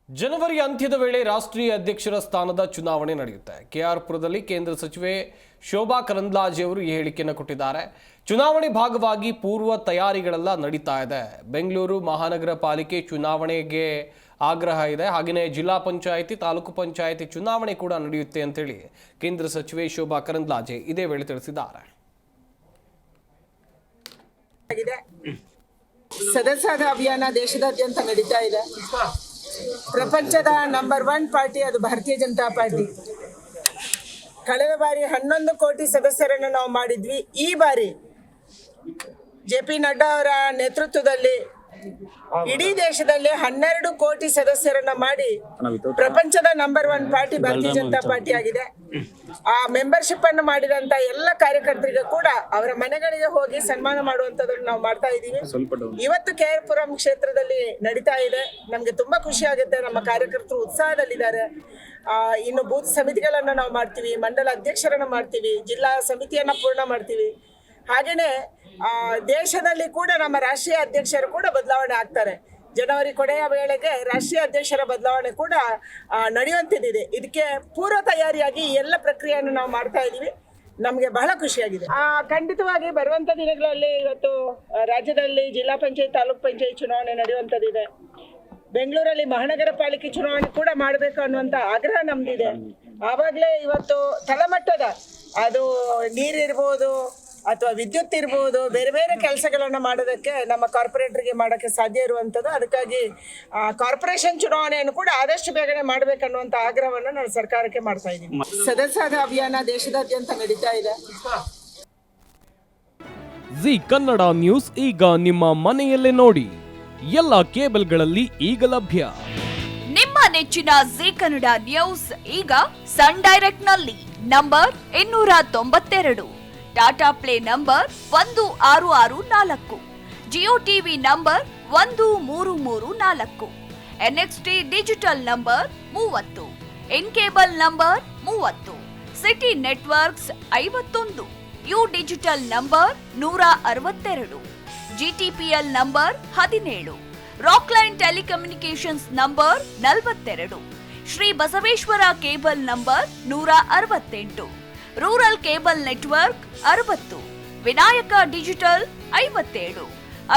ಜನವರಿ ಅಂತ್ಯದ ವೇಳೆ ರಾಷ್ಟ್ರೀಯ ಅಧ್ಯಕ್ಷರ ಸ್ಥಾನದ ಚುನಾವಣೆ ನಡೆಯುತ್ತೆ. ಕೆಆರ್ಪುರದಲ್ಲಿ ಕೇಂದ್ರ ಸಚಿವೆ ಶೋಭಾ ಕರಂದ್ಲಾಜೆ ಅವರು ಈ ಹೇಳಿಕೆಯನ್ನು ಕೊಟ್ಟಿದ್ದಾರೆ. ಚುನಾವಣೆ ಭಾಗವಾಗಿ ಪೂರ್ವ ತಯಾರಿಗಳೆಲ್ಲ ನಡೀತಾ ಇದೆ. ಬೆಂಗಳೂರು ಮಹಾನಗರ ಪಾಲಿಕೆ ಚುನಾವಣೆಗೆ ಆಗ್ರಹ ಇದೆ. ಹಾಗೆಯೇ ಜಿಲ್ಲಾ ಪಂಚಾಯಿತಿ, ತಾಲೂಕು ಪಂಚಾಯಿತಿ ಚುನಾವಣೆ ಕೂಡ ನಡೆಯುತ್ತೆ ಅಂತೇಳಿ ಕೇಂದ್ರ ಸಚಿವೆ ಶೋಭಾ ಕರಂದ್ಲಾಜೆ ಇದೇ ವೇಳೆ ತಿಳಿಸಿದ್ದಾರೆ. ಸದಸ್ಯರ ಅಭಿಯಾನ ದೇಶದಾದ್ಯಂತ ನಡೀತಾ ಇದೆ. ಪ್ರಪಂಚದ ನಂಬರ್ 1 ಪಾರ್ಟಿ ಅದು ಭಾರತೀಯ ಜನತಾ ಪಾರ್ಟಿ. ಕಳೆದ ಬಾರಿ 11 ಕೋಟಿ ಸದಸ್ಯರನ್ನು ನಾವು ಮಾಡಿದ್ವಿ. ಈ ಬಾರಿ JP ನಡ್ಡಾ ಅವರ ನೇತೃತ್ವದಲ್ಲಿ ಇಡೀ ದೇಶದಲ್ಲಿ 12 ಕೋಟಿ ಸದಸ್ಯರನ್ನ ಮಾಡಿ ಪ್ರಪಂಚದ ನಂಬರ್ 1 ಪಾರ್ಟಿ ಭಾರತೀಯ ಜನತಾ ಪಾರ್ಟಿ ಆಗಿದೆ. ಆ ಮೆಂಬರ್ಶಿಪ್ ಅನ್ನು ಮಾಡಿದಂತ ಎಲ್ಲ ಕಾರ್ಯಕರ್ತರಿಗೆ ಕೂಡ ಅವರ ಮನೆಗಳಿಗೆ ಹೋಗಿ ಸನ್ಮಾನ ಮಾಡುವಂತದನ್ನು ನಾವು ಮಾಡ್ತಾ ಇದ್ದೀವಿ. ಇವತ್ತು ಕೆಆರ್ಪುರಂ ಕ್ಷೇತ್ರದಲ್ಲಿ ನಡೀತಾ ಇದೆ. ನಮ್ಗೆ ತುಂಬಾ ಖುಷಿ ಆಗುತ್ತೆ. ನಮ್ಮ ಕಾರ್ಯಕರ್ತರು ಉತ್ಸಾಹದಲ್ಲಿದ್ದಾರೆ. ಇನ್ನು ಬೂತ್ ಸಮಿತಿಗಳನ್ನ ನಾವು ಮಾಡ್ತೀವಿ, ಮಂಡಲ ಅಧ್ಯಕ್ಷರನ್ನ ಮಾಡ್ತೀವಿ, ಜಿಲ್ಲಾ ಸಮಿತಿಯನ್ನ ಪೂರ್ಣ ಮಾಡ್ತೀವಿ. ಹಾಗೇನೆ ದೇಶದಲ್ಲಿ ಕೂಡ ನಮ್ಮ ರಾಷ್ಟ್ರೀಯ ಅಧ್ಯಕ್ಷರು ಕೂಡ ಬದಲಾವಣೆ ಆಗ್ತಾರೆ. ಜನವರಿ ಕೊನೆಯ ವೇಳೆಗೆ ರಾಷ್ಟ್ರೀಯ ಅಧ್ಯಕ್ಷರ ಬದಲಾವಣೆ ಕೂಡ ನಡೆಯುವಂತಿದೆ. ಇದಕ್ಕೆ ಪೂರ್ವ ತಯಾರಿಯಾಗಿ ಎಲ್ಲ ಪ್ರಕ್ರಿಯೆಯನ್ನು ನಾವು ಮಾಡ್ತಾ ಇದ್ದೀವಿ. ನಮಗೆ ಬಹಳ ಖುಷಿಯಾಗಿದೆ. ಖಂಡಿತವಾಗಿ ಬರುವಂತ ದಿನಗಳಲ್ಲಿ ಇವತ್ತು ರಾಜ್ಯದಲ್ಲಿ ಜಿಲ್ಲಾ ಪಂಚಾಯತ್, ತಾಲೂಕ್ ಪಂಚಾಯತ್ ಚುನಾವಣೆ ನಡೆಯುವಂಥದ್ದಿದೆ. ಬೆಂಗಳೂರಲ್ಲಿ ಮಹಾನಗರ ಪಾಲಿಕೆ ಚುನಾವಣೆ ಕೂಡ ಮಾಡಬೇಕು ಅನ್ನುವಂಥ ಆಗ್ರಹ ನಮ್ದಿದೆ. ಆವಾಗಲೇ ಇವತ್ತು ತಳಮಟ್ಟದ ಅದು ನೀರಿರ್ಬೋದು ಅಥವಾ ವಿದ್ಯುತ್ ಇರ್ಬೋದು, ಬೇರೆ ಬೇರೆ ಕೆಲಸಗಳನ್ನು ಮಾಡೋದಕ್ಕೆ ನಮ್ಮ ಕಾರ್ಪೊರೇಟರ್ಗೆ ಮಾಡೋಕ್ಕೆ ಸಾಧ್ಯ ಇರುವಂಥದ್ದು. ಅದಕ್ಕಾಗಿ ಕಾರ್ಪೊರೇಷನ್ ಚುನಾವಣೆಯನ್ನು ಕೂಡ ಆದಷ್ಟು ಬೇಗನೆ ಮಾಡಬೇಕನ್ನುವಂಥ ಆಗ್ರಹವನ್ನು ನಾನು ಸರ್ಕಾರಕ್ಕೆ ಮಾಡ್ತಾ ಇದ್ದೀನಿ. ಸದಸ್ಯರ ಅಭಿಯಾನ ದೇಶದಾದ್ಯಂತ ನಡೀತಾ ಇದೆ. ಜಿ ಕನ್ನಡ ನ್ಯೂಸ್ ಈಗ ನಿಮ್ಮ ಮನೆಯಲ್ಲೇ ನೋಡಿ. ಎಲ್ಲ ಕೇಬಲ್ಗಳಲ್ಲಿ ಈಗ ಲಭ್ಯ. ನಿಮ್ಮ ನೆಚ್ಚಿನ ಜಿ ಕನ್ನಡ ನ್ಯೂಸ್ ಈಗ ಸನ್ ಡೈರೆಕ್ಟ್ ನಲ್ಲಿ number 292, Tata play number 1664, Jio TV number 1334, NXT digital number 30, in cable number 30, city networks 51, U digital number 162, GTPL number 17, Rockline telecommunications number 42, Shri Basaveshwara cable number 168, rural cable network 60, Vinayaka digital 57,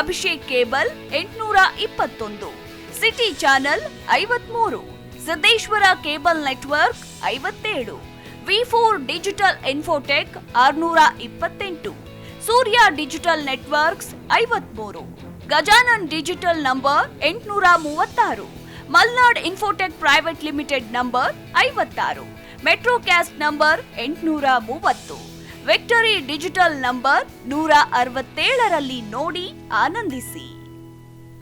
Abhishek cable 821, city channel 53, Siddeshwara cable network 57, V4 digital Infotech 628, Surya digital networks 53, Gajanan digital number 836, Malnad infotech private limited number 56, metro cast number 830, victory digital number 167ರಲ್ಲಿ ನೋಡಿ ಆನಂದಿಸಿ.